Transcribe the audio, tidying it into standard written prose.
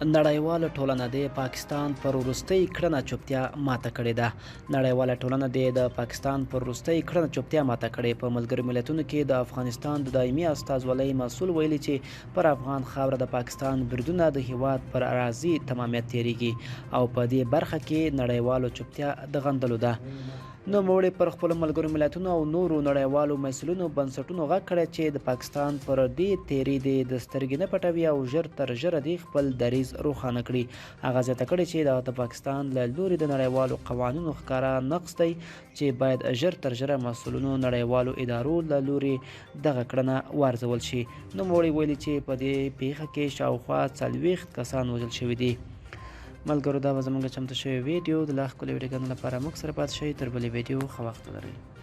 نړیواله ټولنه د پاکستان پر وروستۍ کړنه چوپتیا ماته کړې ده. نړیواله ټولنه د پاکستان پر وروستۍ کړنه چوپتیا ماته کړې. په ملګرو ملتونو کې د افغانستان د دایمي استازولۍ مسؤل ویلي چې پر افغان خاوره د پاکستان بریدونه د هیواد پر اراضي تمامیت تیریږي او په دې برخه کې نړیوالو چوپتیا د غندلو ده. نوموړي پر خپلو ملګرو ملتونو او نورو نړیوالو مسؤلینو بنسټونو غږ کړی چې د پاکستان پر دې تیري د سترګې نه پټوي او ژر تر ژره د خپل دریځ روښانه کړي. هغه زیاته کړې چې د پاکستان له لوري د نړیوالو قوانینو ښکاره نقض دی چې باید ژر تر ژره مسؤلینو نړیوالو ادارو له لوري دغه کړنه وارزول شي. نوموړي ویلي چې په دې پیښه کې شاوخوا 40 کسان وژل شوي دي. ملګرو دا به زموږ چمتو شوی ویډیو د لا ښکلې ویډیوګانو لپاره موږ سره پاتې شئ. تر بلې ویډیو ښه وخت ولرئ.